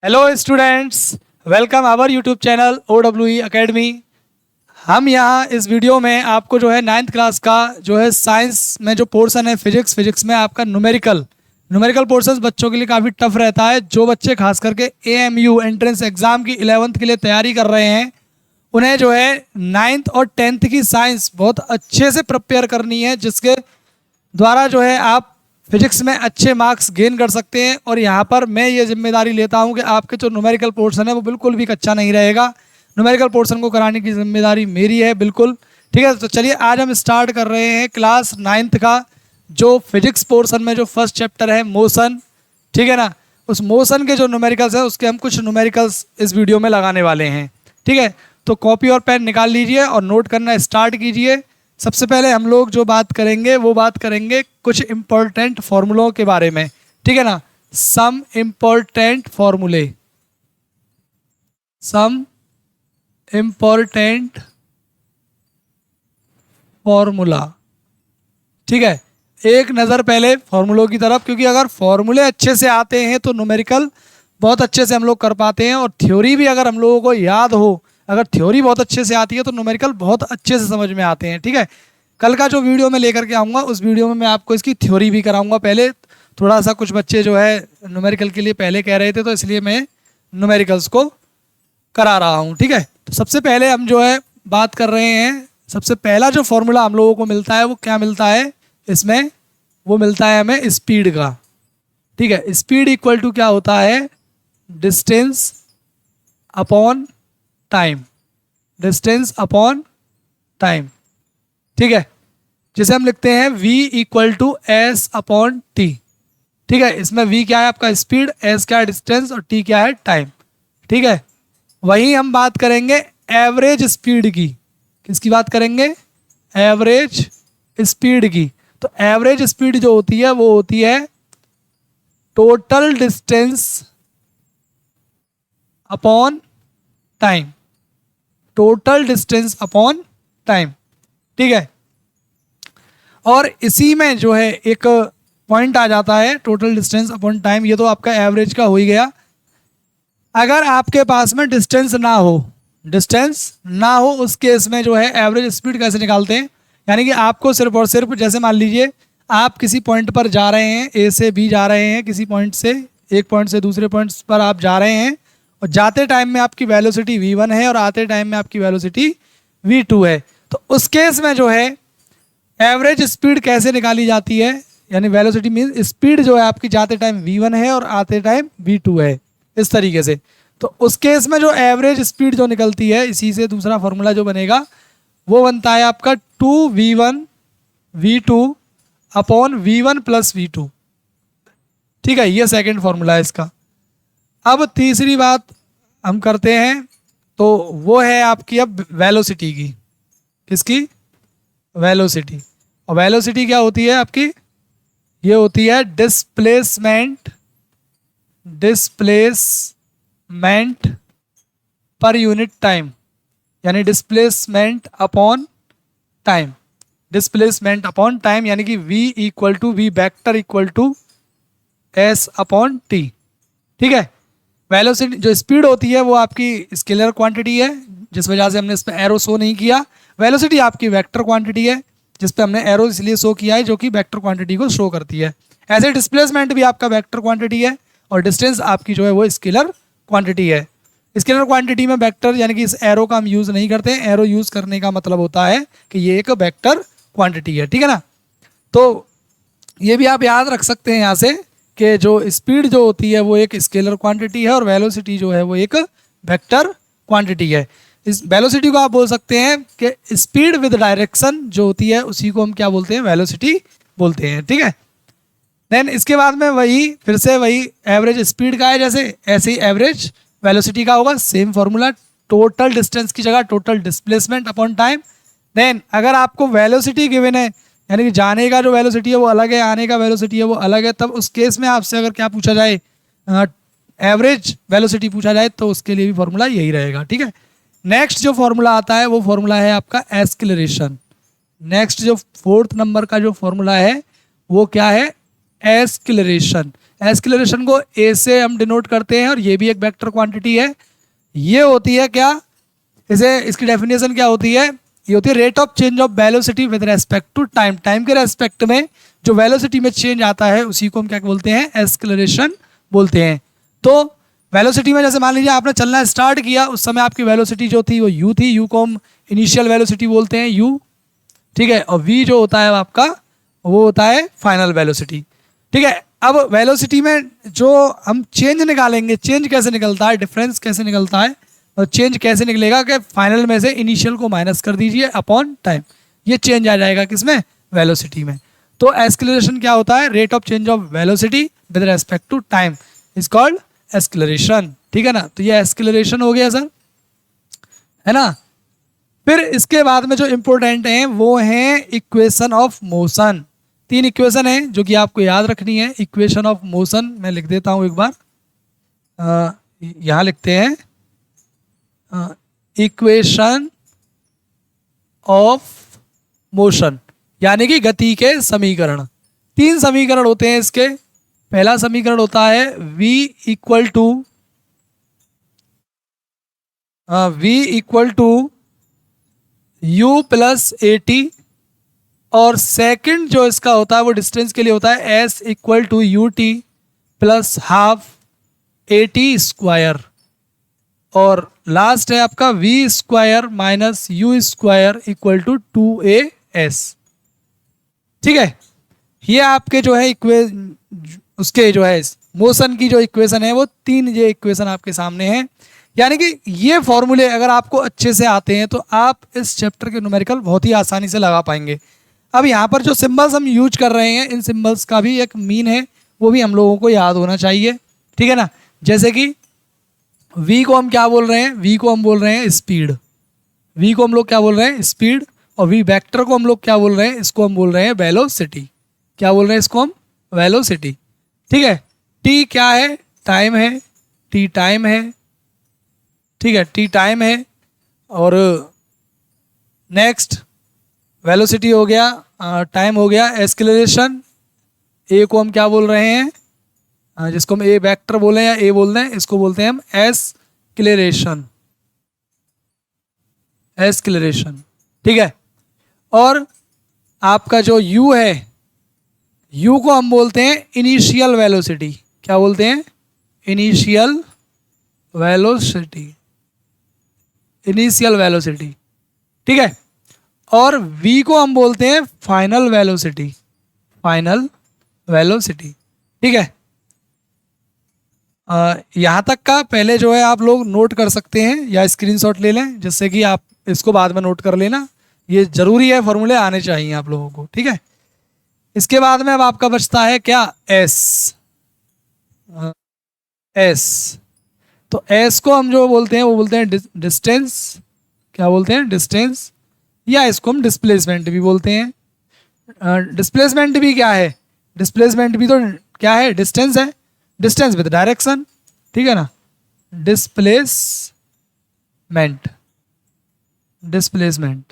Hello students, welcome our YouTube channel OWE academy. हम यहाँ इस वीडियो में आपको जो है 9th क्लास का जो है साइंस में जो पोर्शन है फिजिक्स में आपका न्यूमेरिकल पोर्शन बच्चों के लिए काफ़ी टफ रहता है। जो बच्चे खास करके AMU एंट्रेंस एग्ज़ाम की 11th के लिए तैयारी कर रहे हैं उन्हें जो है 9th और 10th की साइंस बहुत अच्छे से प्रिपेयर करनी है, जिसके द्वारा जो है आप फिजिक्स में अच्छे मार्क्स गेन कर सकते हैं। और यहाँ पर मैं ये जिम्मेदारी लेता हूँ कि आपके जो न्यूमेरिकल पोर्शन है वो बिल्कुल भी कच्चा नहीं रहेगा। न्यूमेरिकल पोर्शन को कराने की जिम्मेदारी मेरी है बिल्कुल। ठीक है, तो चलिए आज हम स्टार्ट कर रहे हैं क्लास 9th का जो फिजिक्स पोर्शन में जो फर्स्ट चैप्टर है मोशन। ठीक है ना, उस मोशन के जो न्यूमेरिकल्स है उसके हम कुछ न्यूमेरिकल्स इस वीडियो में लगाने वाले हैं। ठीक है, तो कॉपी और पेन निकाल लीजिए और नोट करना स्टार्ट कीजिए। सबसे पहले हम लोग जो बात करेंगे वो बात करेंगे कुछ इम्पोर्टेंट फॉर्मूलों के बारे में। ठीक है ना, सम इम्पोर्टेंट फॉर्मूला। ठीक है, एक नज़र पहले फॉर्मूलों की तरफ, क्योंकि अगर फॉर्मूले अच्छे से आते हैं तो न्यूमेरिकल बहुत अच्छे से हम लोग कर पाते हैं। और थ्योरी भी अगर हम लोगों को याद हो, अगर थ्योरी बहुत अच्छे से आती है तो न्यूमेरिकल बहुत अच्छे से समझ में आते हैं। ठीक है, कल का जो वीडियो मैं लेकर के आऊँगा उस वीडियो में मैं आपको इसकी थ्योरी भी कराऊंगा। पहले थोड़ा सा कुछ बच्चे जो है न्यूमेरिकल के लिए पहले कह रहे थे, तो इसलिए मैं न्यूमेरिकल्स को करा रहा हूँ। ठीक है, तो सबसे पहले हम जो है बात कर रहे हैं, सबसे पहला जो फॉर्मूला हम लोगों को मिलता है वो क्या मिलता है इसमें, वो मिलता है हमें स्पीड का। ठीक है, स्पीड इक्वल टू क्या होता है, डिस्टेंस अपॉन टाइम। ठीक है, जिसे हम लिखते हैं v equal to S upon T. ठीक है, इसमें v क्या है आपका स्पीड, s क्या है डिस्टेंस और t क्या है टाइम। ठीक है, वहीं हम बात करेंगे एवरेज स्पीड की। किसकी बात करेंगे, एवरेज स्पीड की। तो एवरेज स्पीड जो होती है वो होती है टोटल डिस्टेंस अपॉन टाइम। ठीक है, और इसी में जो है एक पॉइंट आ जाता है टोटल डिस्टेंस अपॉन टाइम। ये तो आपका एवरेज का हो ही गया। अगर आपके पास में डिस्टेंस ना हो उस केस में जो है एवरेज स्पीड कैसे निकालते हैं, यानी कि आपको सिर्फ और सिर्फ, जैसे मान लीजिए आप किसी पॉइंट पर जा रहे हैं, ए से बी जा रहे हैं, किसी पॉइंट से एक पॉइंट से दूसरे पॉइंट पर आप जा रहे हैं, और जाते टाइम में आपकी वेलोसिटी v1 है और आते टाइम में आपकी वेलोसिटी v2 है। तो उस केस में जो है एवरेज स्पीड कैसे निकाली जाती है, यानी वेलोसिटी मीन स्पीड जो है आपकी जाते टाइम v1 है और आते टाइम v2 है, इस तरीके से। तो उस केस में जो एवरेज स्पीड जो निकलती है, इसी से दूसरा फॉर्मूला जो बनेगा वो बनता है आपका 2v1 v2 upon v1 plus v2। ठीक है, ये सेकेंड फॉर्मूला है इसका। अब तीसरी बात हम करते हैं, तो वो है आपकी अब वेलोसिटी की। किसकी, वेलोसिटी। और वेलोसिटी क्या होती है आपकी, ये होती है डिस्प्लेसमेंट पर यूनिट टाइम, यानी डिस्प्लेसमेंट अपॉन टाइम। यानी कि v equal to v vector equal to s upon t। ठीक है, वेलोसिटी जो स्पीड होती है वो आपकी स्केलर क्वांटिटी है, जिस वजह से हमने इस पर एरो शो नहीं किया। वेलोसिटी आपकी वेक्टर क्वांटिटी है, जिस पे हमने एरो इसलिए शो किया है जो कि वेक्टर क्वांटिटी को शो करती है। ऐसे डिस्प्लेसमेंट भी आपका वेक्टर क्वांटिटी है और डिस्टेंस आपकी जो है वो स्केलर क्वांटिटी है। स्केलर क्वांटिटी में वेक्टर यानी कि इस एरो का हम यूज़ नहीं करते हैं। एरो यूज़ करने का मतलब होता है कि ये एक वेक्टर क्वांटिटी है। ठीक है ना, तो ये भी आप याद रख सकते हैं यहाँ से कि जो स्पीड जो होती है वो एक स्केलर क्वांटिटी है और वेलोसिटी जो है वो एक वेक्टर क्वांटिटी है। इस वेलोसिटी को आप बोल सकते हैं कि स्पीड विद डायरेक्शन जो होती है उसी को हम क्या बोलते हैं, वेलोसिटी बोलते हैं। ठीक है, देन इसके बाद में वही फिर से वही एवरेज स्पीड का है जैसे, ऐसे ही एवरेज वेलोसिटी का होगा। सेम फॉर्मूला, टोटल डिस्टेंस की जगह total displacement upon time. Then अगर आपको वेलोसिटी गिवन है, यानी कि जाने का जो वेलोसिटी है वो अलग है, आने का वेलोसिटी है वो अलग है, तब उस केस में आपसे अगर क्या पूछा जाए, एवरेज वेलोसिटी पूछा जाए, तो उसके लिए भी फॉर्मूला यही रहेगा। ठीक है, नेक्स्ट जो फॉर्मूला आता है वो फॉर्मूला है आपका एस्केलरेशन। नेक्स्ट जो 4th नंबर का जो फॉर्मूला है वो क्या है, एस्केलरेशन। एस्केलरेशन को ए से हम डिनोट करते हैं और ये भी एक वेक्टर क्वांटिटी है। ये होती है क्या, इसे इसकी डेफिनेशन क्या होती है, ये होती है rate of change of velocity with respect to time. Time के रेस्पेक्ट में जो वेलोसिटी में चेंज आता है उसी को हम क्या बोलते हैं, एस्केलरेशन बोलते हैं। तो वेलोसिटी में जैसे मान लीजिए आपने चलना स्टार्ट किया, उस समय आपकी वेलोसिटी जो थी वो यू थी, यू को हम इनिशियल वेलोसिटी बोलते हैं यू, ठीक है। और वी जो होता है आपका वो होता है फाइनल वेलोसिटी, ठीक है। अब वेलोसिटी में जो हम चेंज निकालेंगे, चेंज कैसे निकलता है, डिफरेंस कैसे निकलता है, और चेंज कैसे निकलेगा कि फाइनल में से इनिशियल को माइनस कर दीजिए अपॉन टाइम, ये चेंज आ जाएगा किसमें, वेलोसिटी में। तो एस्केलरेशन क्या होता है, rate of change of velocity with respect to time is called acceleration, ठीक है ना। तो ये एस्केलरेशन हो गया सर, है ना। फिर इसके बाद में जो इम्पोर्टेंट हैं वो हैं इक्वेशन ऑफ मोशन। 3 इक्वेशन हैं जो कि आपको याद रखनी है। इक्वेशन ऑफ मोशन मैं लिख देता हूँ एक बार, यहाँ लिखते हैं इक्वेशन ऑफ मोशन, यानी कि गति के समीकरण। 3 समीकरण होते हैं इसके। पहला समीकरण होता है v equal to u plus A T, और सेकंड जो इसका होता है वो डिस्टेंस के लिए होता है s equal to U T plus half A T square, और लास्ट है आपका v square minus U square equal to 2as, ठीक है। ये आपके जो है उसके जो है मोशन की जो इक्वेशन है वो 3 ये इक्वेशन आपके सामने हैं। यानी कि ये फॉर्मूले अगर आपको अच्छे से आते हैं तो आप इस चैप्टर के न्यूमेरिकल बहुत ही आसानी से लगा पाएंगे। अब यहाँ पर जो सिंबल्स हम यूज कर रहे हैं, इन सिंबल्स का भी एक मीन है, वो भी हम लोगों को याद होना चाहिए, ठीक है ना। जैसे कि v को हम क्या बोल रहे हैं, v को हम बोल रहे हैं स्पीड, v को हम लोग क्या बोल रहे हैं, स्पीड। और v वेक्टर को हम लोग क्या बोल रहे हैं, इसको हम बोल रहे हैं वेलोसिटी। क्या बोल रहे हैं इसको हम, वेलोसिटी, ठीक है। t क्या है, टाइम है, t टाइम है, ठीक है, t टाइम है। और नेक्स्ट वेलोसिटी हो गया, टाइम हो गया। एस्केलरेशन, a को हम क्या बोल रहे हैं, जिसको हम a वेक्टर बोले या a बोल दें, इसको बोलते हैं हम एस्केलरेशन, एस्केलरेशन, ठीक है। और आपका जो u है, u को हम बोलते हैं इनिशियल वेलोसिटी। क्या बोलते हैं, इनिशियल वेलोसिटी, इनिशियल वेलोसिटी, ठीक है। और v को हम बोलते हैं फाइनल वेलोसिटी, फाइनल वेलोसिटी, ठीक है। यहाँ तक का पहले जो है आप लोग नोट कर सकते हैं या स्क्रीनशॉट ले लें, जिससे कि आप इसको बाद में नोट कर लेना। ये जरूरी है, फॉर्मूले आने चाहिए आप लोगों को, ठीक है। इसके बाद में अब आपका बचता है क्या, s, s। तो s को हम जो बोलते हैं वो बोलते हैं डिस्टेंस। क्या बोलते हैं, डिस्टेंस, या इसको हम डिस्प्लेसमेंट भी बोलते हैं। डिस्प्लेसमेंट भी क्या है, डिस्प्लेसमेंट भी तो क्या है, डिस्टेंस है, डिस्टेंस विद डायरेक्शन, ठीक है ना। डिस्प्लेसमेंट, डिस्प्लेसमेंट,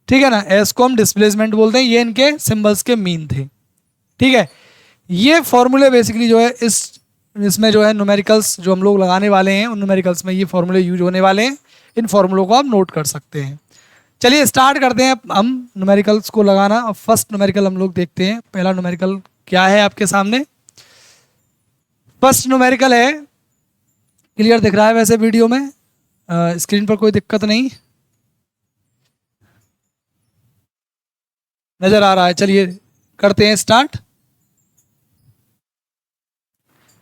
ठीक है ना। एस को हम डिस्प्लेसमेंट बोलते हैं। ये इनके सिंबल्स के मीन थे, ठीक है। ये फॉर्मूले बेसिकली जो है इसमें जो है न्यूमेरिकल्स जो हम लोग लगाने वाले हैं, उन न्यूमेरिकल्स में ये फॉर्मूले यूज होने वाले हैं। इन फॉर्मूलों को आप नोट कर सकते हैं। चलिए स्टार्ट करते हैं हम न्यूमेरिकल्स को लगाना। और फर्स्ट न्यूमेरिकल हम लोग देखते हैं। पहला न्यूमेरिकल क्या है आपके सामने, फर्स्ट न्यूमेरिकल है, क्लियर दिख रहा है वैसे वीडियो में, स्क्रीन पर कोई दिक्कत नहीं नजर आ रहा है। चलिए करते हैं स्टार्ट।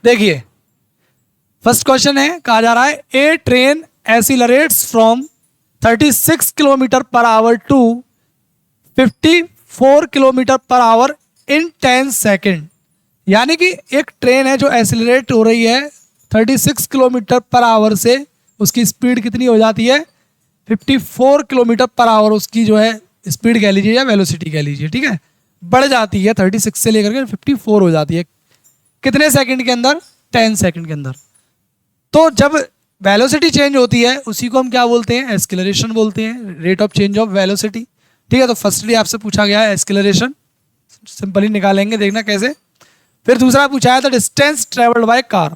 देखिए फर्स्ट क्वेश्चन है, कहा जा रहा है a train accelerates from 36 kilometre per hour to 54 kilometre per hour in 10 second. यानी कि एक ट्रेन है जो एक्सीलरेट हो रही है 36 किलोमीटर पर आवर से, उसकी स्पीड कितनी हो जाती है, 54 किलोमीटर पर आवर उसकी जो है स्पीड कह लीजिए या वेलोसिटी कह लीजिए, ठीक है, बढ़ जाती है 36 से लेकर के 54 हो जाती है। कितने सेकंड के अंदर, 10 सेकंड के अंदर। तो जब वेलोसिटी चेंज होती है उसी को हम क्या बोलते हैं, एक्सीलरेशन बोलते हैं, rate of change of velocity, ठीक है। तो फर्स्टली आपसे पूछा गया है एक्सीलरेशन, सिंपली निकालेंगे, देखना कैसे। फिर दूसरा पूछा है the distance travelled by car,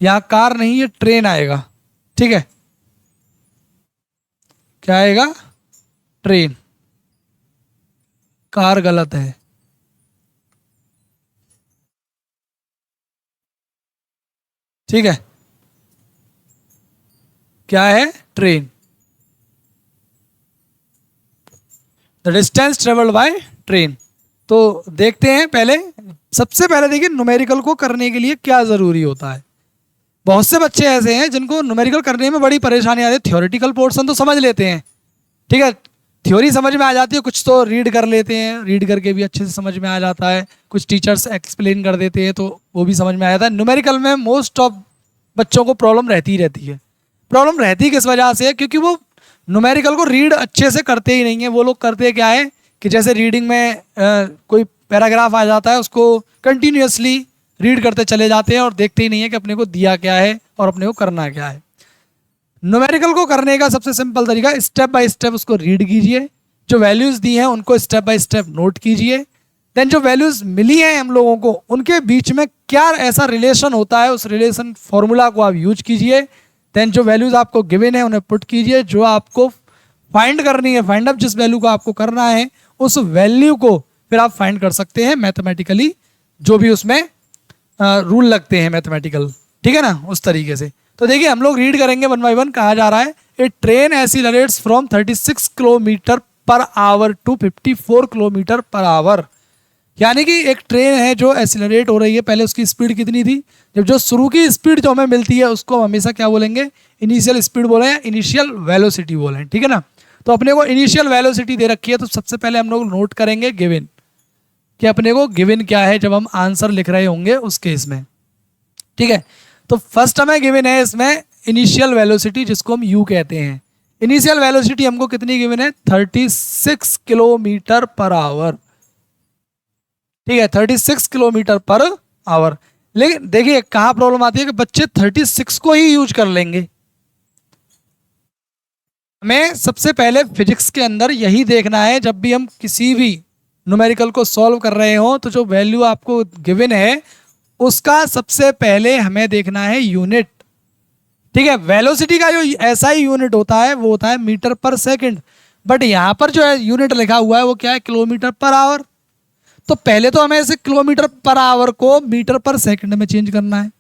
यहाँ कार नहीं ये ट्रेन आएगा, ठीक है, क्या आएगा, ट्रेन, कार गलत है, ठीक है, क्या है, train. The distance travelled by train. तो देखते हैं पहले, सबसे पहले देखिए न्यूमेरिकल को करने के लिए क्या जरूरी होता है। बहुत से बच्चे ऐसे हैं जिनको न्यूमेरिकल करने में बड़ी परेशानी आती है। थ्योरेटिकल पोर्शन तो समझ लेते हैं, ठीक है, थ्योरी समझ में आ जाती है, कुछ तो रीड कर लेते हैं, रीड करके भी अच्छे से समझ में आ जाता है, कुछ टीचर्स एक्सप्लेन कर देते हैं तो वो भी समझ में आ जाता है। न्यूमेरिकल में मोस्ट ऑफ बच्चों को प्रॉब्लम रहती ही रहती है। प्रॉब्लम रहती किस वजह से है, क्योंकि वो न्यूमेरिकल को रीड अच्छे से करते ही नहीं है। वो लोग करते क्या है कि जैसे रीडिंग में कोई पैराग्राफ आ जाता है उसको कंटिन्यूअसली रीड करते चले जाते हैं और देखते ही नहीं है कि अपने को दिया क्या है और अपने को करना क्या है। न्यूमेरिकल को करने का सबसे सिंपल तरीका, स्टेप बाय स्टेप उसको रीड कीजिए, जो वैल्यूज दी हैं उनको स्टेप बाय स्टेप नोट कीजिए, देन जो वैल्यूज मिली हैं हम लोगों को उनके बीच में क्या ऐसा रिलेशन होता है उस रिलेशन फॉर्मूला को आप यूज कीजिए, देन जो वैल्यूज आपको गिवन है उन्हें पुट कीजिए, जो आपको फाइंड करनी है, फाइंड अप जिस वैल्यू को आपको करना है उस वैल्यू को फिर आप फाइंड कर सकते हैं मैथमेटिकली, जो भी उसमें रूल लगते हैं मैथमेटिकल, ठीक है ना, उस तरीके से। तो देखिए हम लोग रीड करेंगे वन बाय वन। कहा जा रहा है a train accelerates from 36 kilometre per hour to 54 kilometre per hour, यानी कि एक ट्रेन है जो एक्सीलरेट हो रही है। पहले उसकी स्पीड कितनी थी, जब जो शुरू की स्पीड जो हमें मिलती है उसको हम हमेशा क्या बोलेंगे, इनिशियल स्पीड बोले या इनिशियल वेलोसिटी बोले, ठीक है ना। तो अपने को इनिशियल वेलोसिटी दे रखी है, तो सबसे पहले हम लोग नोट करेंगे गिवन, कि अपने को गिवन क्या है जब हम आंसर लिख रहे होंगे उस केस में, ठीक है। तो फर्स्ट हमें गिवन है इसमें इनिशियल वेलोसिटी, जिसको हम यू कहते हैं। इनिशियल वेलोसिटी हमको कितनी गिवन है, 36 किलोमीटर पर आवर, ठीक है, 36 किलोमीटर पर आवर। लेकिन देखिए कहाँ प्रॉब्लम आती है कि बच्चे 36 को ही यूज कर लेंगे। हमें सबसे पहले फिजिक्स के अंदर यही देखना है, जब भी हम किसी भी न्यूमेरिकल को सॉल्व कर रहे हो तो जो वैल्यू आपको गिवन है उसका सबसे पहले हमें देखना है यूनिट, ठीक है। वेलोसिटी का जो ऐसा ही यूनिट होता है वो होता है मीटर पर सेकंड, बट यहाँ पर जो है यूनिट लिखा हुआ है वो क्या है, किलोमीटर पर आवर। तो पहले तो हमें इसे किलोमीटर पर आवर को मीटर पर सेकंड में चेंज करना है,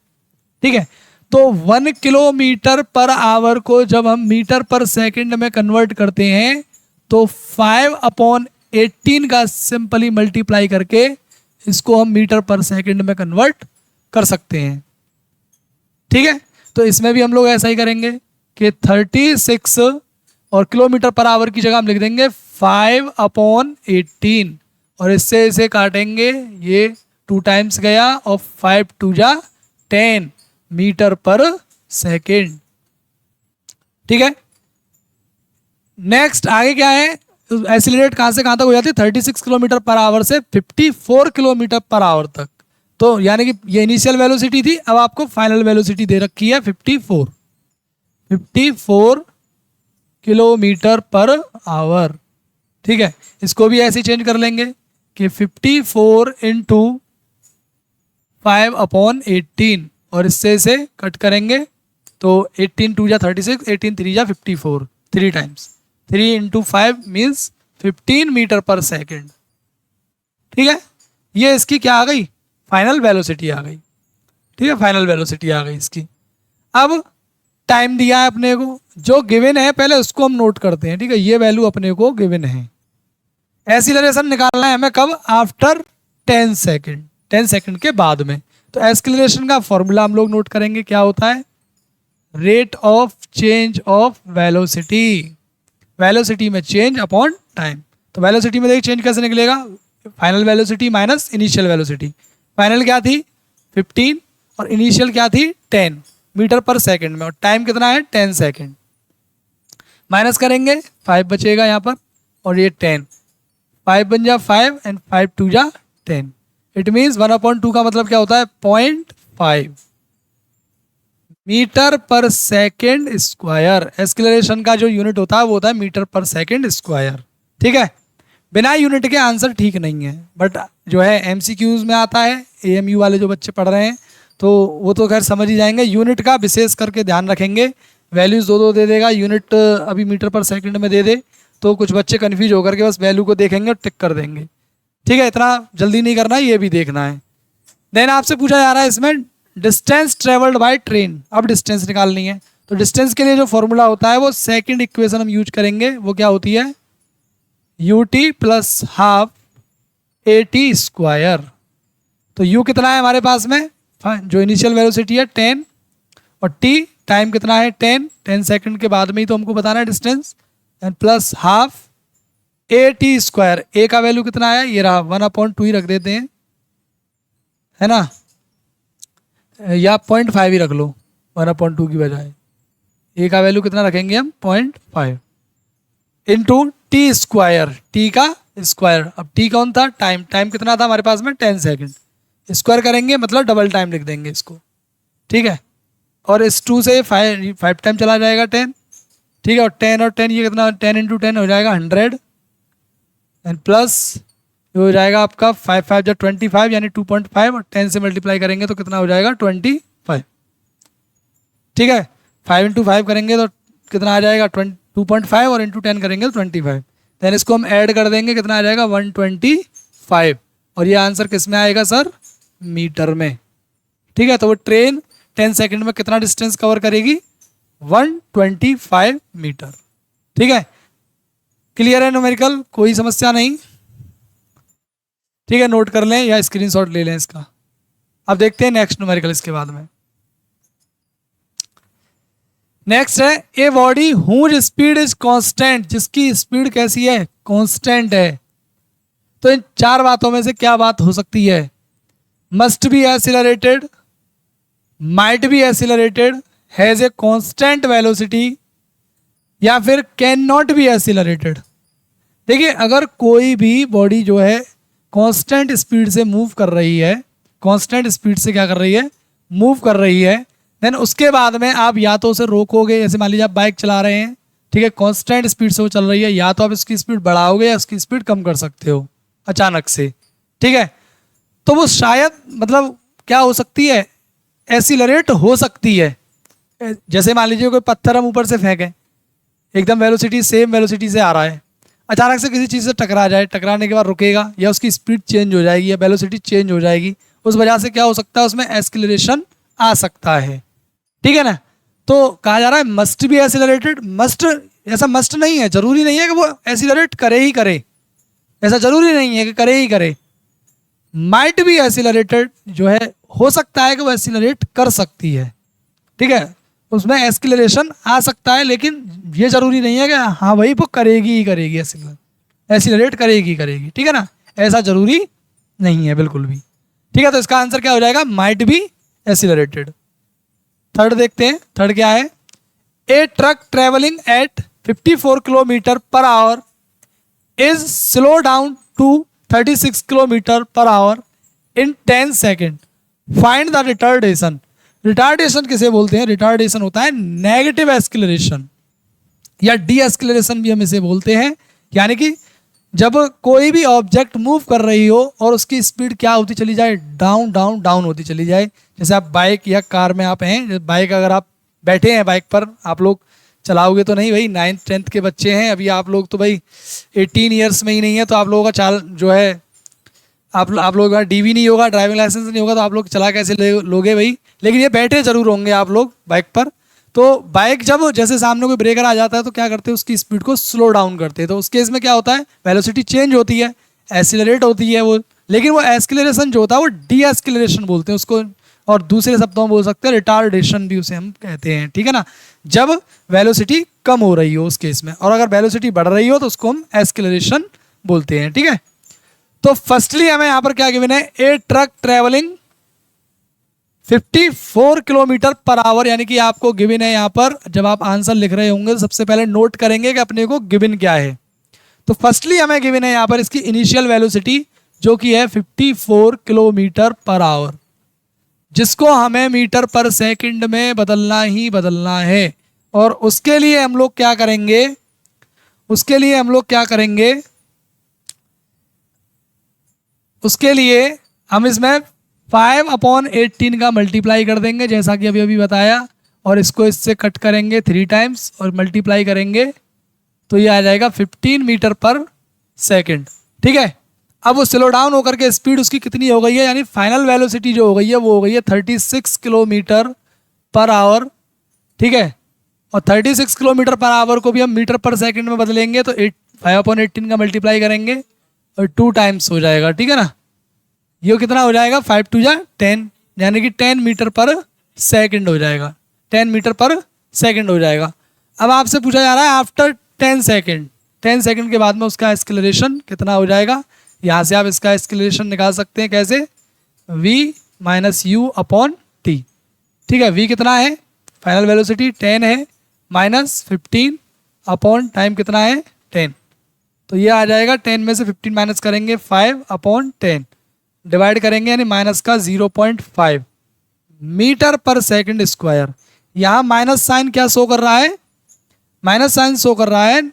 ठीक है। तो 1 किलोमीटर पर आवर को जब हम मीटर पर सेकंड में कन्वर्ट करते हैं तो 5/18 का सिंपली मल्टीप्लाई करके इसको हम मीटर पर सेकंड में कन्वर्ट कर सकते हैं, ठीक है। तो इसमें भी हम लोग ऐसा ही करेंगे कि 36 और किलोमीटर पर आवर की जगह हम लिख देंगे 5/18 और इससे इसे काटेंगे, ये 2 टाइम्स गया और 5 2 जा 10 मीटर पर सेकेंड, ठीक है। नेक्स्ट आगे क्या है, एक्सीलरेट कहां से कहां तक हो जाती है, 36 किलोमीटर पर आवर से 54 किलोमीटर पर आवर तक। तो यानी कि ये इनिशियल वेलोसिटी थी, अब आपको फाइनल वेलोसिटी दे रखी है 54 किलोमीटर पर आवर, ठीक है। इसको भी ऐसे चेंज कर लेंगे कि 54 इंटू 5/18 और इससे इसे कट करेंगे तो 18 2 जा 36, 18 3 जा 54, 3 times 3 into 5 means 15 metre per second, ठीक है। ये इसकी क्या आ गई, फाइनल वेलोसिटी आ गई, ठीक है, फाइनल वेलोसिटी आ गई इसकी। अब टाइम दिया है अपने को, जो गिवन है पहले उसको हम नोट करते हैं, ठीक है। ये वैल्यू अपने को गिवन है, एक्सीलरेशन निकालना है हमें कब, आफ्टर 10 सेकेंड, 10 सेकेंड के बाद में। तो एक्सीलरेशन का फॉर्मूला हम लोग नोट करेंगे, क्या होता है, rate of change of velocity, velocity में चेंज अपॉन टाइम। तो वेलोसिटी में देखिए चेंज कैसे निकलेगा, final velocity minus initial velocity. Final क्या थी 15 और इनिशियल क्या थी 10 मीटर पर सेकेंड में, और टाइम कितना है 10 सेकेंड। माइनस करेंगे 5 बचेगा यहाँ पर और ये 10, 5 बन जा 5 एंड 5 2 जा 10। इट मीन्स 1/2 का मतलब क्या होता है 0.5 metre per second square. Acceleration का जो यूनिट होता है वो होता है मीटर पर सेकेंड स्क्वायर, ठीक है। बिना यूनिट के आंसर ठीक नहीं है, बट जो है एमसीक्यूज में आता है, एएमयू वाले जो बच्चे पढ़ रहे हैं तो वो तो खैर समझ ही जाएंगे। यूनिट का विशेष करके ध्यान रखेंगे, वैल्यूज़ दो दो दे देगा, यूनिट अभी मीटर पर सेकंड में दे दे तो कुछ बच्चे कन्फ्यूज होकर के बस वैल्यू को देखेंगे और टिक कर देंगे। ठीक है, इतना जल्दी नहीं करना है, ये भी देखना है। देन आपसे पूछा जा रहा है इसमें डिस्टेंस ट्रेवल्ड बाय ट्रेन। अब डिस्टेंस निकालनी है, तो डिस्टेंस के लिए जो फॉर्मूला होता है वो सेकंड इक्वेशन हम यूज करेंगे, वो क्या होती है, UT plus half A T square. तो यू कितना है हमारे पास में, जो इनिशियल वेलोसिटी है 10, और टी टाइम कितना है 10 सेकंड के बाद में ही तो हमको बताना है distance, and plus half A T square. A का वैल्यू कितना है, ये रहा 1/2 ही रख देते हैं, है ना, या 0.5 ही रख लो 1/2 की बजाय। ए का वैल्यू कितना रखेंगे हम 0.5 इंटू टी स्क्वायर, टी का स्क्वायर। अब टी कौन था, टाइम, टाइम कितना था हमारे पास में 10 सेकंड, स्क्वायर करेंगे मतलब डबल टाइम लिख देंगे इसको। ठीक है, और इस 2 से 5 टाइम चला जाएगा 10। ठीक है, और 10 और 10 ये कितना, 10 इंटू 10 हो जाएगा 100, एंड प्लस ये हो जाएगा आपका 5 5 जो 25 यानी 2.5, और 10 से मल्टीप्लाई करेंगे तो कितना हो जाएगा 25। ठीक है, 5 इंटू 5 करेंगे तो कितना आ जाएगा 2.5, और इंटू 10 करेंगे तो 25। देन इसको हम ऐड कर देंगे, कितना आ जाएगा 125, और ये आंसर किस में आएगा सर, मीटर में। ठीक है, तो वो ट्रेन 10 सेकंड में कितना डिस्टेंस कवर करेगी, 125 मीटर। ठीक है, क्लियर है न्यूमेरिकल, कोई समस्या नहीं। ठीक है, नोट कर लें या स्क्रीनशॉट ले लें इसका। अब देखते हैं नेक्स्ट न्यूमेरिकल इसके बाद में। नेक्स्ट है a body whose speed is constant, जिसकी स्पीड कैसी है, कांस्टेंट है। तो इन 4 बातों में से क्या बात हो सकती है, must be accelerated, might be accelerated, has a constant velocity, या फिर कैन नॉट बी एक्सीलरेटेड। देखिए, अगर कोई भी बॉडी जो है कांस्टेंट स्पीड से मूव कर रही है, कांस्टेंट स्पीड से क्या कर रही है, मूव कर रही है, देन उसके बाद में आप या तो उसे रोकोगे, जैसे मान लीजिए आप बाइक चला रहे हैं, ठीक है, कांस्टेंट स्पीड से वो चल रही है, या तो आप इसकी स्पीड बढ़ाओगे या उसकी स्पीड कम कर सकते हो अचानक से। ठीक है, तो वो शायद मतलब क्या हो सकती है, एक्सीलरेट हो सकती है। जैसे मान लीजिए कोई पत्थर हम ऊपर से फेंकें, एकदम वेलोसिटी सेम वेलोसिटी से आ रहा है, अचानक से किसी चीज़ से टकरा जाए, टकराने के बाद रुकेगा, या उसकी स्पीड चेंज हो जाएगी या वेलोसिटी चेंज हो जाएगी, उस वजह से क्या हो सकता है, उसमें एक्सीलरेशन आ सकता है। ठीक है ना, तो कहा जा रहा है मस्ट बी एक्सीलरेटेड। मस्ट, ऐसा मस्ट नहीं है, जरूरी नहीं है कि वो एक्सीलरेट करे ही करे, ऐसा जरूरी नहीं है कि करे ही करे। माइट बी एक्सीलरेटेड जो है, हो सकता है कि वो एक्सीलरेट कर सकती है। ठीक है, उसमें एक्सीलरेशन आ सकता है, लेकिन ये जरूरी नहीं है कि हाँ भाई वो करेगी ही करेगी, एक्सीलरेट करेगी करेगी। ठीक है ना, ऐसा जरूरी नहीं है बिल्कुल भी। ठीक है, तो इसका आंसर क्या हो जाएगा, माइट बी एक्सीलरेटेड। थर्ड देखते हैं, थर्ड क्या है, a truck travelling at 54 kilometre per hour is slow down to 36 kilometre per hour in 10 second, find the retardation. Retardation किसे बोलते हैं, रिटार्डेशन होता है नेगेटिव एक्सीलरेशन, या डी एक्सीलरेशन भी हम इसे बोलते हैं। यानी कि जब कोई भी ऑब्जेक्ट मूव कर रही हो और उसकी स्पीड क्या होती चली जाए, डाउन डाउन डाउन होती चली जाए। जैसे आप बाइक या कार में आप हैं, बाइक अगर आप बैठे हैं बाइक पर, आप लोग चलाओगे तो नहीं भाई, 9th 10th के बच्चे हैं अभी आप लोग, तो भाई 18 ईयर्स में ही नहीं है, तो आप लोगों का चाल जो है, आप लोगों का डीवी नहीं होगा, ड्राइविंग लाइसेंस नहीं होगा, तो आप लोग चला कैसे लोगे भाई। लेकिन ये बैठे जरूर होंगे आप लोग बाइक पर। तो बाइक जब जैसे सामने कोई ब्रेकर आ जाता है तो क्या करते हैं, उसकी स्पीड को स्लो डाउन करते हैं। तो उस केस में क्या होता है, वेलोसिटी चेंज होती है, एक्सीलरेट होती है वो, लेकिन वो एक्सीलरेशन जो होता है वो डी एक्सीलरेशन बोलते हैं उसको, और दूसरे शब्दों में बोल सकते हैं रिटार्डेशन भी उसे हम कहते हैं। ठीक है ना, जब वेलोसिटी कम हो रही हो उस केस में, और अगर वेलोसिटी बढ़ रही हो तो उसको हम एक्सीलरेशन बोलते हैं। ठीक है, तो फर्स्टली हमें यहाँ पर क्या गिवन है, a truck travelling 54 kilometre per hour, यानी कि आपको गिवन है यहाँ पर। जब आप आंसर लिख रहे होंगे तो सबसे पहले नोट करेंगे कि अपने को गिवन क्या है। तो फर्स्टली हमें गिवन है यहाँ पर इसकी इनिशियल वेलोसिटी जो कि है 54 किलोमीटर पर आवर, जिसको हमें मीटर पर सेकंड में बदलना ही बदलना है। और उसके लिए हम लोग क्या करेंगे, उसके लिए हम लोग क्या करेंगे, उसके लिए हम इसमें 5/18 का मल्टीप्लाई कर देंगे जैसा कि अभी अभी बताया, और इसको इससे कट करेंगे 3 टाइम्स और मल्टीप्लाई करेंगे तो ये आ जाएगा 15 मीटर पर सेकंड। ठीक है, अब वो स्लो डाउन होकर के स्पीड उसकी कितनी हो गई है, यानी फाइनल वेलोसिटी जो हो गई है वो हो गई है 36 किलोमीटर पर आवर। ठीक है, और 36 किलोमीटर पर आवर को भी हम मीटर पर सेकंड में बदलेंगे तो 5/18 का मल्टीप्लाई करेंगे और 2 टाइम्स हो जाएगा। ठीक है ना, ये कितना हो जाएगा 5 2 जा 10, यानी कि 10 मीटर पर सेकंड हो जाएगा, 10 मीटर पर सेकंड हो जाएगा। अब आपसे पूछा जा रहा है आफ्टर 10 सेकंड, 10 सेकंड के बाद में उसका एक्सेलरेशन कितना हो जाएगा। यहाँ से आप इसका एक्सेलरेशन निकाल सकते हैं कैसे, v minus U upon T. ठीक है, v कितना है, फाइनल वेलोसिटी 10 है, माइनस 15 अपॉन टाइम कितना है 10, तो ये आ जाएगा 10 में से 15 माइनस करेंगे 5/10 डिवाइड करेंगे यानी माइनस का 0.5 मीटर पर सेकंड स्क्वायर। यहाँ माइनस साइन क्या शो कर रहा है, माइनस साइन शो कर रहा है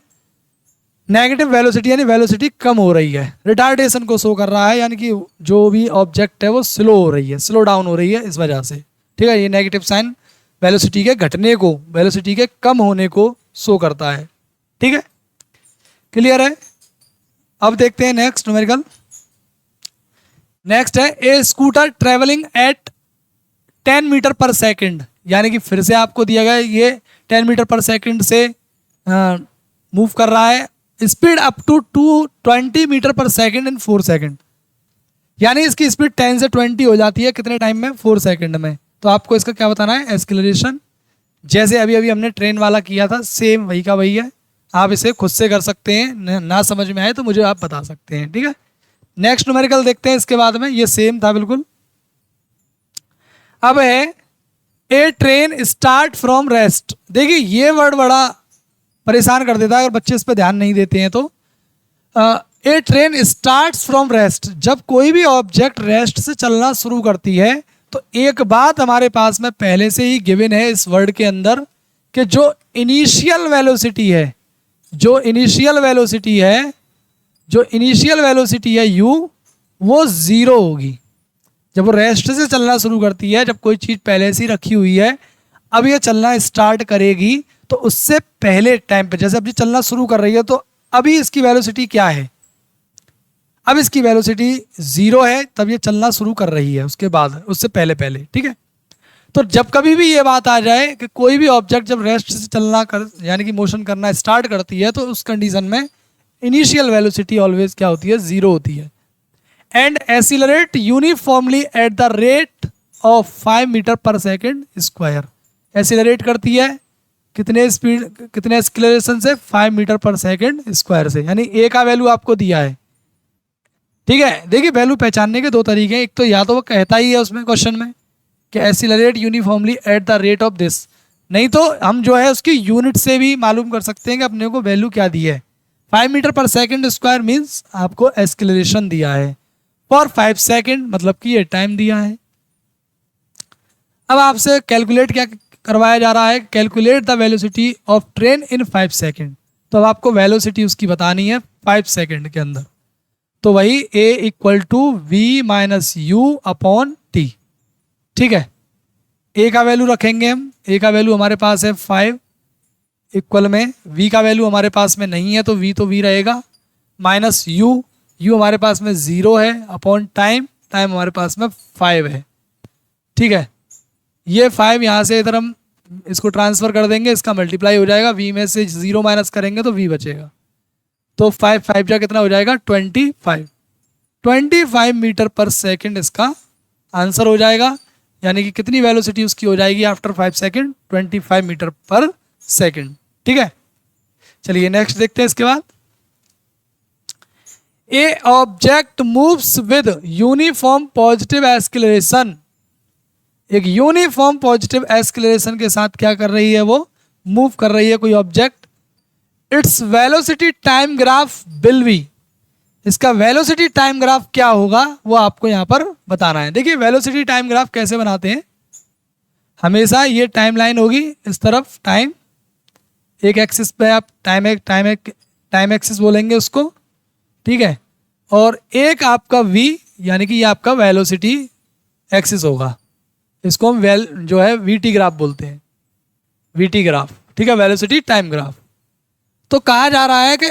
नेगेटिव वेलोसिटी, यानी वेलोसिटी कम हो रही है, रिटार्डेशन को शो कर रहा है, यानी कि जो भी ऑब्जेक्ट है वो स्लो हो रही है, स्लो डाउन हो रही है इस वजह से। ठीक है, ये नेगेटिव साइन वेलोसिटी के घटने को, वेलोसिटी के कम होने को शो करता है। ठीक है, क्लियर है। अब देखते हैं नेक्स्ट न्यूमेरिकल। नेक्स्ट है ए स्कूटर ट्रेवलिंग एट 10 मीटर पर सेकंड, यानी कि फिर से आपको दिया गया ये 10 मीटर पर सेकंड से मूव कर रहा है, स्पीड अप टू 220 मीटर पर सेकंड इन 4 सेकंड, यानी इसकी स्पीड 10 से 20 हो जाती है कितने टाइम में, 4 सेकंड में। तो आपको इसका क्या बताना है, एक्सेलरेशन। जैसे अभी अभी हमने ट्रेन वाला किया था सेम वही का वही है, आप इसे खुद से कर सकते हैं, ना समझ में आए तो मुझे आप बता सकते हैं। ठीक है, नेक्स्ट न्यूमेरिकल देखते हैं इसके बाद में, ये सेम था बिल्कुल। अब है a train start from rest. देखिए ये वर्ड बड़ा परेशान कर देता है अगर बच्चे इस पर ध्यान नहीं देते हैं तो। ए ट्रेन स्टार्ट्स फ्रॉम रेस्ट, जब कोई भी ऑब्जेक्ट रेस्ट से चलना शुरू करती है तो एक बात हमारे पास में पहले से ही गिवन है इस वर्ड के अंदर कि जो इनिशियल वेलोसिटी है, जो इनिशियल वेलोसिटी है, जो इनिशियल वेलोसिटी है u, वो 0 होगी। जब वो रेस्ट से चलना शुरू करती है, जब कोई चीज़ पहले से ही रखी हुई है, अब ये चलना स्टार्ट करेगी तो उससे पहले टाइम पे, जैसे अभी चलना शुरू कर रही है तो अभी इसकी वेलोसिटी क्या है, अब इसकी वेलोसिटी 0 है, तब ये चलना शुरू कर रही है उसके बाद, उससे पहले पहले। ठीक है, तो जब कभी भी ये बात आ जाए कि कोई भी ऑब्जेक्ट जब रेस्ट से चलना यानी कि मोशन करना स्टार्ट करती है तो उस कंडीशन में इनिशियल वेलोसिटी ऑलवेज क्या होती है, 0 होती है। And accelerate uniformly at the rate of 5 metre per second square. Accelerate करती है कितने स्पीड, कितने एक्सीलरेशन से, 5 मीटर पर सेकेंड स्क्वायर से, यानी ए का वैल्यू आपको दिया है। ठीक है, देखिए वैल्यू पहचानने के 2 तरीके हैं, एक तो या तो वो कहता ही है उसमें क्वेश्चन में कि accelerate uniformly at the rate of this, नहीं तो हम जो है उसकी यूनिट से भी मालूम कर सकते हैं कि अपने को वैल्यू क्या दी है। 5 metre per second square means आपको एक्सीलरेशन दिया है फॉर 5 सेकेंड, मतलब कि ये टाइम दिया है। अब आपसे कैलकुलेट क्या करवाया जा रहा है, calculate the velocity of train in 5 second. तो अब आपको वेलोसिटी उसकी बतानी है 5 सेकेंड के अंदर, तो वही a equal to V minus U upon T. ठीक है, a का वैल्यू रखेंगे हम, a का वैल्यू हमारे पास है 5 इक्वल में, v का वैल्यू हमारे पास में नहीं है तो v रहेगा, माइनस u हमारे पास में 0 है, अपॉन टाइम हमारे पास में 5 है। ठीक है, ये 5 यहाँ से इधर हम इसको ट्रांसफ़र कर देंगे, इसका मल्टीप्लाई हो जाएगा, v में से 0 माइनस करेंगे तो v बचेगा, तो 5 जा कितना हो जाएगा 25 मीटर पर सेकंड इसका आंसर हो जाएगा, यानी कि कितनी वेलोसिटी उसकी हो जाएगी आफ्टर 5 सेकंड, 25 मीटर पर सेकंड। ठीक है, चलिए नेक्स्ट देखते हैं इसके बाद। ए object moves with uniform positive acceleration, एक यूनिफॉर्म पॉजिटिव एक्सीलरेशन के साथ क्या कर रही है, वो मूव कर रही है कोई object. Its velocity time graph will be, इसका वेलोसिटी टाइम ग्राफ क्या होगा वो आपको यहाँ पर बताना है। देखिए वेलोसिटी टाइम ग्राफ कैसे बनाते हैं, हमेशा ये टाइम लाइन होगी इस तरफ, टाइम एक एक्सिस पे आप टाइम एक्सिस बोलेंगे उसको। ठीक है, और एक आपका v यानी कि ये आपका वेलोसिटी एक्सिस होगा। इसको हम जो है वीटी ग्राफ बोलते हैं, वीटी ग्राफ, ठीक है, वेलोसिटी टाइम ग्राफ। तो कहा जा रहा है कि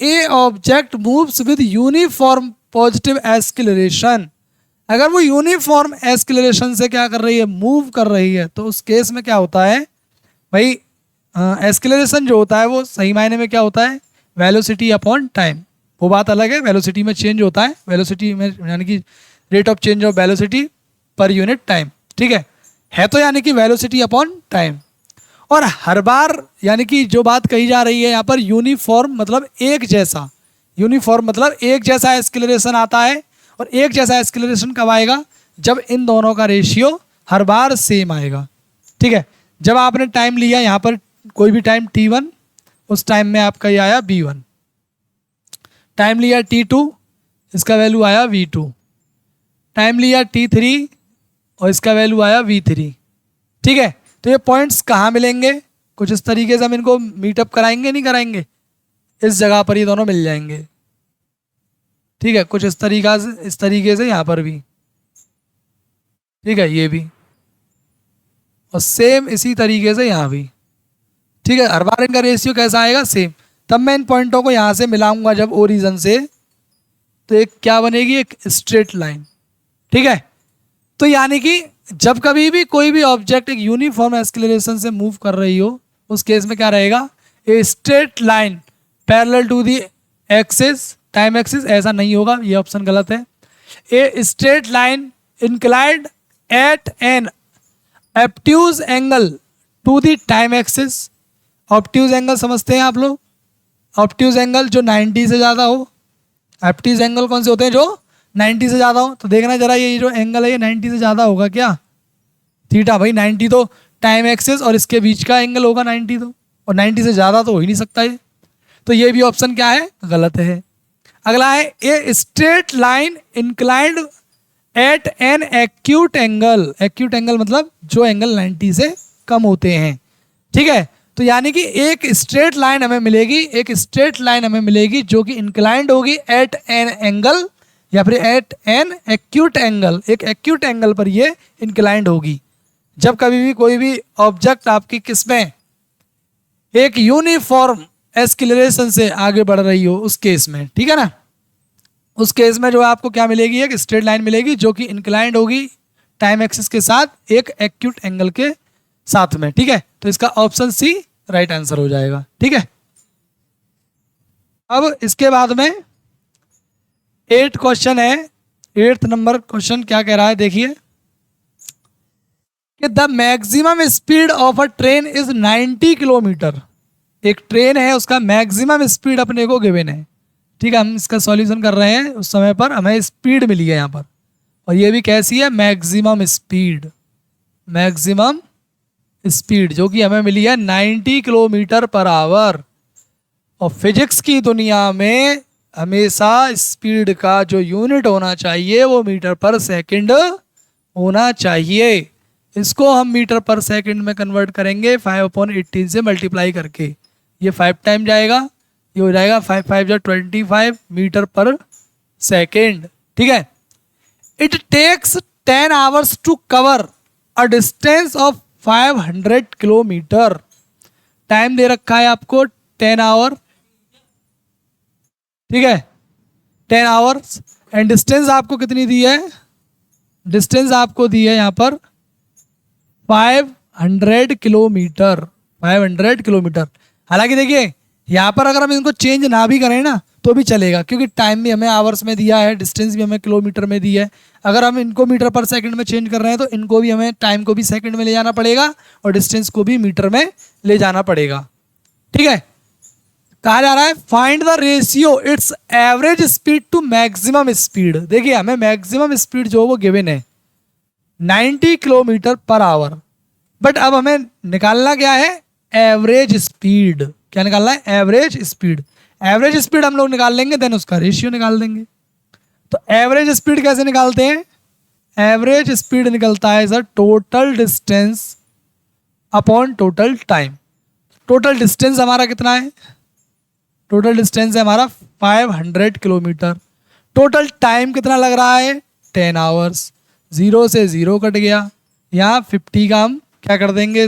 ए object moves with uniform positive acceleration. अगर वो यूनिफॉर्म एक्सीलरेशन से क्या कर रही है, मूव कर रही है, तो उस केस में क्या होता है भाई, एक्सीलरेशन जो होता है वो सही मायने में क्या होता है, वेलोसिटी अपॉन टाइम। वो बात अलग है, वेलोसिटी में चेंज होता है, वेलोसिटी में यानी कि rate of change of velocity पर यूनिट टाइम, ठीक है तो यानी कि वेलोसिटी अपॉन टाइम। और हर बार यानी कि जो बात कही जा रही है यहाँ पर यूनिफॉर्म मतलब एक जैसा, यूनिफॉर्म मतलब एक जैसा एक्सीलरेशन आता है। और एक जैसा एक्सीलरेशन कब आएगा, जब इन दोनों का रेशियो हर बार सेम आएगा, ठीक है। जब आपने टाइम लिया यहाँ पर कोई भी टाइम t1, उस टाइम में आपका ये आया v1। टाइम लिया t2, इसका वैल्यू आया v2। टाइम लिया t3 और इसका वैल्यू आया v3, ठीक है। तो ये पॉइंट्स कहाँ मिलेंगे, कुछ इस तरीके से हम इनको मीटअप कराएंगे, नहीं कराएंगे, इस जगह पर ये दोनों मिल जाएंगे, ठीक है। कुछ इस तरीके से यहाँ पर भी, ठीक है, ये भी, और सेम इसी तरीके से यहाँ भी, ठीक है। हर बार इनका रेशियो कैसा आएगा, सेम। तब मैं इन पॉइंटों को यहाँ से मिलाऊंगा जब ओरिजिन से, तो एक क्या बनेगी, एक स्ट्रेट लाइन, ठीक है। तो यानी कि जब कभी भी कोई भी ऑब्जेक्ट एक यूनिफॉर्म एक्सीलरेशन से मूव कर रही हो, उस केस में क्या रहेगा, a straight line parallel to the axis, time axis, ऐसा नहीं होगा, ये ऑप्शन गलत है। A straight line inclined at an obtuse angle to the time axis. Obtuse angle समझते हैं आप लोग, ऑब्ट्यूज एंगल जो 90 से ज़्यादा हो। ऑब्ट्यूज एंगल कौन से होते हैं, जो 90 से ज़्यादा हो। तो देखना जरा ये जो एंगल है ये 90 से ज़्यादा होगा क्या, थीटा, भाई 90 तो टाइम एक्सिस और इसके बीच का एंगल होगा 90 तो, और 90 से ज़्यादा तो हो ही नहीं सकता ये। तो ये भी ऑप्शन क्या है, गलत है। अगला है a straight line inclined at an acute angle. Acute angle मतलब जो एंगल 90 से कम होते हैं, ठीक है। तो यानी कि एक स्ट्रेट लाइन हमें मिलेगी, एक स्ट्रेट लाइन हमें मिलेगी जो कि इंक्लाइंड होगी एट एन एंगल या फिर एट एन एक्यूट एंगल, एक एक्यूट एंगल पर ये इंक्लाइंड होगी। जब कभी भी कोई भी ऑब्जेक्ट आपकी किसमें एक यूनिफॉर्म एक्सीलरेशन से आगे बढ़ रही हो, उस केस में, ठीक है ना, उस केस में जो आपको क्या मिलेगी, एक स्ट्रेट लाइन मिलेगी जो कि इंक्लाइंड होगी टाइम एक्सिस के साथ एक एक्यूट एंगल के साथ में, ठीक है। तो इसका ऑप्शन सी राइट आंसर हो जाएगा, ठीक है। अब इसके बाद में 8 क्वेश्चन है। 8th नंबर क्वेश्चन क्या कह रहा है, देखिए कि the maximum speed of a train is 90 kilometre. एक ट्रेन है, उसका मैक्सिमम स्पीड अपने को गिवन है, ठीक है। हम इसका सॉल्यूशन कर रहे हैं, उस समय पर हमें स्पीड मिली है यहाँ पर, और ये भी कैसी है, मैक्सिमम स्पीड। मैक्सिमम स्पीड जो कि हमें मिली है 90 किलोमीटर पर आवर। और फिजिक्स की दुनिया में हमेशा स्पीड का जो यूनिट होना चाहिए वो मीटर पर सेकंड होना चाहिए। इसको हम मीटर पर सेकंड में कन्वर्ट करेंगे 5/18 से मल्टीप्लाई करके। ये 5 टाइम जाएगा, ये हो जाएगा 5 5 25 मीटर पर सेकंड, ठीक है। It takes 10 hours to cover a distance of 500 kilometre. Time दे रखा है आपको 10 आवर, ठीक है, 10 आवर्स। एंड डिस्टेंस आपको कितनी दी है, डिस्टेंस आपको दी है यहाँ पर 500 किलोमीटर, 500 किलोमीटर। हालांकि देखिए यहाँ पर अगर हम इनको चेंज ना भी करें ना तो भी चलेगा, क्योंकि टाइम भी हमें आवर्स में दिया है, डिस्टेंस भी हमें किलोमीटर में दी है। अगर हम इनको मीटर पर सेकंड में चेंज कर रहे हैं तो इनको भी हमें टाइम को भी सेकंड में ले जाना पड़ेगा और डिस्टेंस को भी मीटर में ले जाना पड़ेगा, ठीक है। कहा जा रहा है find the ratio its average speed to maximum speed. देखिए हमें मैक्सिमम स्पीड जो वो गिवन है 90 किलोमीटर पर आवर, बट अब हमें निकालना क्या है, एवरेज स्पीड। क्या निकालना है, एवरेज स्पीड। एवरेज स्पीड हम लोग निकाल लेंगे, देन उसका रेशियो निकाल देंगे। तो एवरेज स्पीड कैसे निकालते हैं, एवरेज स्पीड निकलता है sir total distance upon total time. Total distance हमारा कितना है, टोटल डिस्टेंस है हमारा 500 किलोमीटर। टोटल टाइम कितना लग रहा है 10 आवर्स। 0 से 0 कट गया, यहाँ 50 का हम क्या कर देंगे,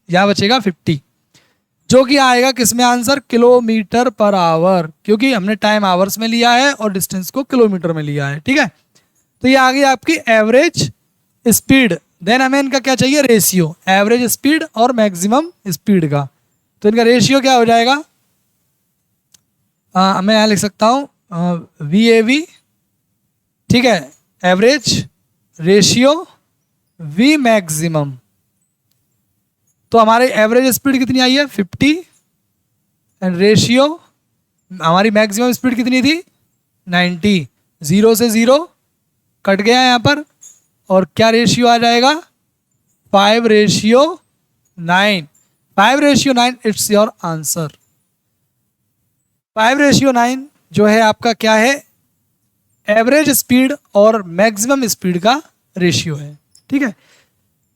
यहाँ बचेगा 50, जो कि आएगा किसमें आंसर, किलोमीटर पर आवर, क्योंकि हमने टाइम आवर्स में लिया है और डिस्टेंस को किलोमीटर में लिया है। ठीक है, तो ये आ गई आपकी एवरेज स्पीड। देन हमें इनका क्या चाहिए, रेशियो, एवरेज स्पीड और मैक्सिमम स्पीड का। तो इनका रेशियो क्या हो जाएगा, मैं यहाँ लिख सकता हूँ VAV, ठीक है, एवरेज, रेशियो, V मैक्सिमम। तो हमारी एवरेज स्पीड कितनी आई है 50 एंड रेशियो हमारी मैक्सिमम स्पीड कितनी थी 90। 0 से 0 कट गया यहाँ पर, और क्या रेशियो आ जाएगा 5:9। 5:9 इट्स योर आंसर। 5:9 जो है आपका क्या है, एवरेज स्पीड और मैक्सिमम स्पीड का रेशियो है। ठीक है,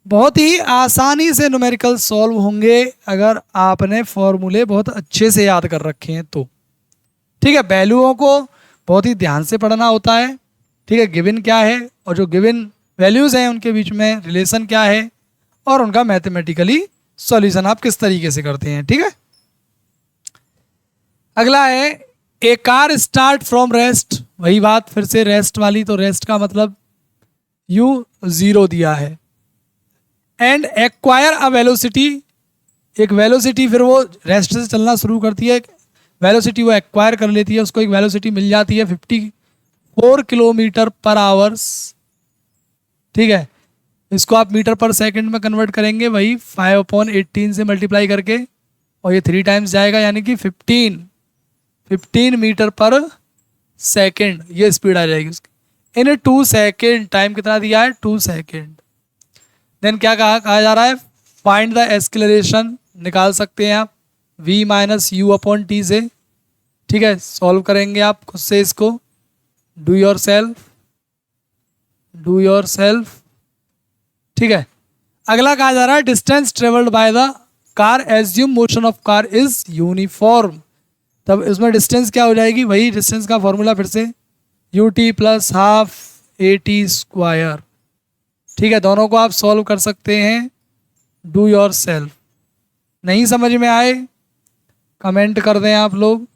बहुत ही आसानी से न्यूमेरिकल सॉल्व होंगे अगर आपने फॉर्मूले बहुत अच्छे से याद कर रखे हैं तो। ठीक है, वैल्यूओं को बहुत ही ध्यान से पढ़ना होता है। ठीक है, गिवन क्या है और जो गिवन वैल्यूज़ हैं उनके बीच में रिलेशन क्या है, और उनका मैथमेटिकली सॉल्यूशन आप किस तरीके से करते हैं। ठीक है, अगला है ए कार स्टार्ट फ्रॉम रेस्ट। वही बात फिर से रेस्ट वाली, तो रेस्ट का मतलब U0 दिया है, एंड एक्वायर अ वेलोसिटी, एक वेलोसिटी, फिर वो रेस्ट से चलना शुरू करती है, वेलोसिटी वो एक्वायर कर लेती है, उसको एक वेलोसिटी मिल जाती है 54 किलोमीटर पर आवर्स। ठीक है, इसको आप मीटर पर सेकंड में कन्वर्ट करेंगे, वही 5/18 से मल्टीप्लाई करके, और ये 3 टाइम्स जाएगा, यानी कि 15 मीटर पर सेकंड ये स्पीड आ जाएगी उसकी इन 2 सेकेंड। टाइम कितना दिया है 2 सेकेंड। देन क्या कहा जा रहा है, फाइंड द एक्सेलरेशन, निकाल सकते हैं आप V-U/T से। ठीक है, सॉल्व करेंगे आप खुद से इसको, डू योर सेल्फ। ठीक है, अगला कहा जा रहा है distance travelled by the car, assume motion of car is uniform. तब इसमें डिस्टेंस क्या हो जाएगी, वही डिस्टेंस का फॉर्मूला फिर से UT + ½ AT²। ठीक है, दोनों को आप सॉल्व कर सकते हैं, डू योर सेल्फ। नहीं समझ में आए कमेंट कर दें आप लोग,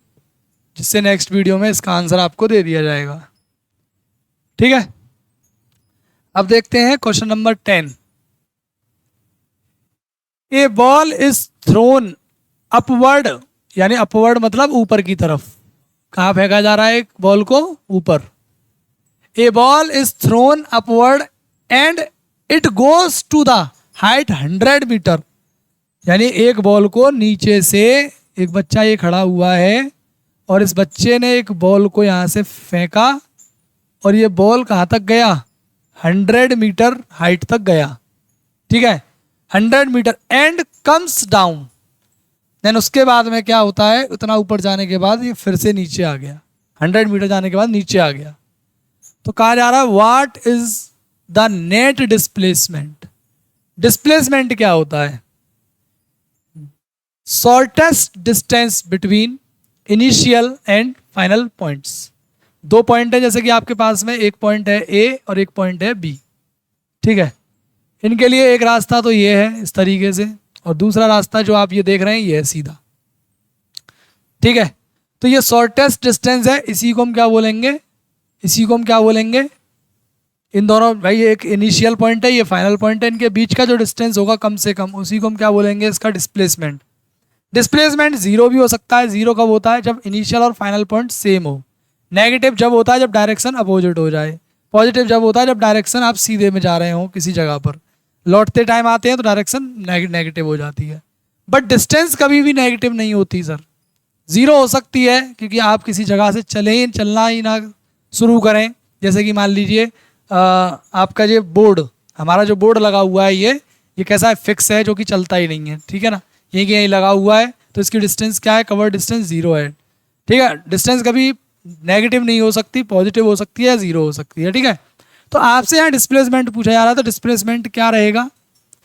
जिससे नेक्स्ट वीडियो में इसका आंसर आपको दे दिया जाएगा। ठीक है, अब देखते हैं question number 10। A ball is thrown upward, यानी अपवर्ड मतलब ऊपर की तरफ, कहाँ फेंका जा रहा है एक बॉल को, ऊपर। A ball is thrown upward and it goes to the height 100 metre, यानी एक बॉल को नीचे से, एक बच्चा ये खड़ा हुआ है और इस बच्चे ने एक बॉल को यहाँ से फेंका और ये बॉल कहाँ तक गया 100 मीटर हाइट तक गया। ठीक है, 100 metre and comes down. Then उसके बाद में क्या होता है, उतना ऊपर जाने के बाद ये फिर से नीचे आ गया, 100 मीटर जाने के बाद नीचे आ गया। तो कहा जा रहा है what is the net displacement. Displacement क्या होता है, shortest distance between initial and final points. 2 point है, जैसे कि आपके पास में एक पॉइंट है A और एक पॉइंट है B। ठीक है, इनके लिए एक रास्ता तो ये है इस तरीके से, और दूसरा रास्ता जो आप ये देख रहे हैं ये है सीधा। ठीक है, तो ये शॉर्टेस्ट डिस्टेंस है, इसी को हम क्या बोलेंगे, इसी को हम क्या बोलेंगे, इन दोनों, भाई एक इनिशियल पॉइंट है, ये फाइनल पॉइंट है, इनके बीच का जो डिस्टेंस होगा कम से कम, उसी को हम क्या बोलेंगे, इसका डिस्प्लेसमेंट। डिस्प्लेसमेंट 0 भी हो सकता है। 0 कब होता है, जब इनिशियल और फाइनल पॉइंट सेम हो। नेगेटिव जब होता है जब डायरेक्शन अपोजिट हो जाए। पॉजिटिव जब होता है जब डायरेक्शन आप सीधे में जा रहे हो किसी जगह पर, लौटते टाइम आते हैं तो डायरेक्शन नेगेटिव हो जाती है। बट डिस्टेंस कभी भी नेगेटिव नहीं होती सर। 0 हो सकती है क्योंकि आप किसी जगह से चलना ही ना शुरू करें। जैसे कि मान लीजिए आपका ये बोर्ड, हमारा जो बोर्ड लगा हुआ है ये कैसा है, फिक्स है, जो कि चलता ही नहीं है। ठीक है ना, यहीं लगा हुआ है, तो इसकी डिस्टेंस क्या है, कवर डिस्टेंस 0 है। ठीक है, डिस्टेंस कभी नेगेटिव नहीं हो सकती, पॉजिटिव हो सकती है, 0 हो सकती है। ठीक है, तो आपसे यहाँ डिस्प्लेसमेंट पूछा जा रहा है, तो डिस्प्लेसमेंट क्या रहेगा,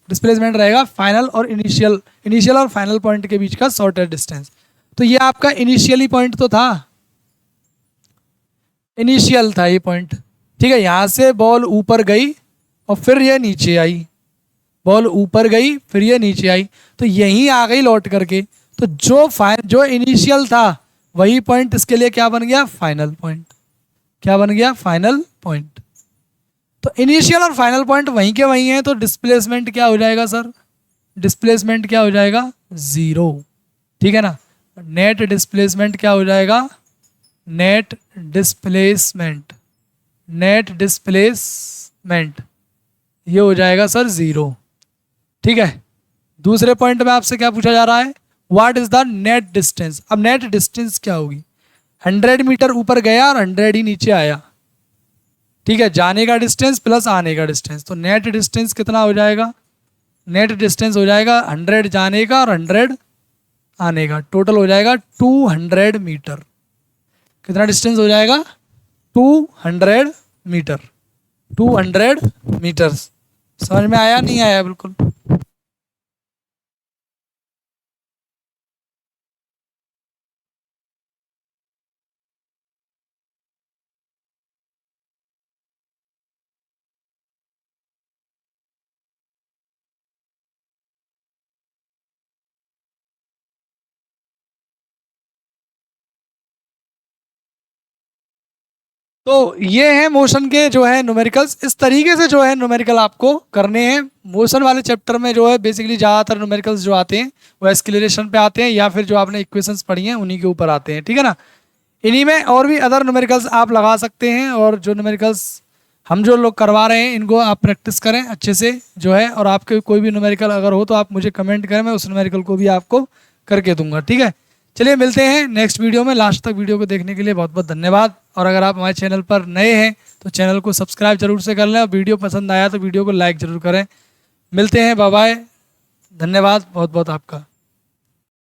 डिस्प्लेसमेंट रहेगा फाइनल और इनिशियल और फाइनल पॉइंट के बीच का शॉर्टेस्ट डिस्टेंस। तो ये आपका इनिशियली पॉइंट तो था, इनिशियल था ये पॉइंट, ठीक है। यहाँ से बॉल ऊपर गई और फिर ये नीचे आई, बॉल ऊपर गई फिर ये नीचे आई, तो यहीं आ गई लौट करके। तो जो इनिशियल था वही पॉइंट इसके लिए क्या बन गया, फाइनल पॉइंट। क्या बन गया, फाइनल पॉइंट। तो इनिशियल और फाइनल पॉइंट वहीं के वहीं हैं, तो डिस्प्लेसमेंट क्या हो जाएगा सर, डिस्प्लेसमेंट क्या हो जाएगा, जीरो, ठीक है ना। नेट डिस्प्लेसमेंट क्या हो जाएगा, नेट डिस्प्लेसमेंट, नेट डिस्प्लेसमेंट ये हो जाएगा सर जीरो, ठीक है। दूसरे पॉइंट में आपसे क्या पूछा जा रहा है, what is the net distance. अब नेट डिस्टेंस क्या होगी, 100 मीटर ऊपर गया और 100 ही नीचे आया, ठीक है, जाने का डिस्टेंस प्लस आने का डिस्टेंस। तो नेट डिस्टेंस कितना हो जाएगा, नेट डिस्टेंस हो जाएगा 100 जाने का और 100 आने का, टोटल हो जाएगा 200 मीटर। कितना डिस्टेंस हो जाएगा, 200 मीटर, 200 मीटर्स। समझ में आया, नहीं आया, बिल्कुल। तो ये है मोशन के जो है न्यूमेरिकल्स। इस तरीके से जो है न्यूमेरिकल आपको करने हैं। मोशन वाले चैप्टर में जो है बेसिकली ज़्यादातर न्यूमेरिकल्स जो आते हैं वो एक्सीलरेशन पे आते हैं, या फिर जो आपने इक्वेशंस पढ़ी हैं उन्हीं के ऊपर आते हैं, ठीक है ना। इन्हीं में और भी अदर न्यूमेरिकल्स आप लगा सकते हैं, और जो न्यूमेरिकल्स हम जो लोग करवा रहे हैं इनको आप प्रैक्टिस करें अच्छे से जो है। और आपके कोई भी न्यूमेरिकल अगर हो तो आप मुझे कमेंट करें, मैं उस न्यूमेरिकल को भी आपको करके दूंगा, ठीक है। चलिए मिलते हैं नेक्स्ट वीडियो में। लास्ट तक वीडियो को देखने के लिए बहुत बहुत धन्यवाद। और अगर आप हमारे चैनल पर नए हैं तो चैनल को सब्सक्राइब जरूर से कर लें, और वीडियो पसंद आया तो वीडियो को लाइक ज़रूर करें। मिलते हैं, बाय बाय, धन्यवाद बहुत बहुत आपका।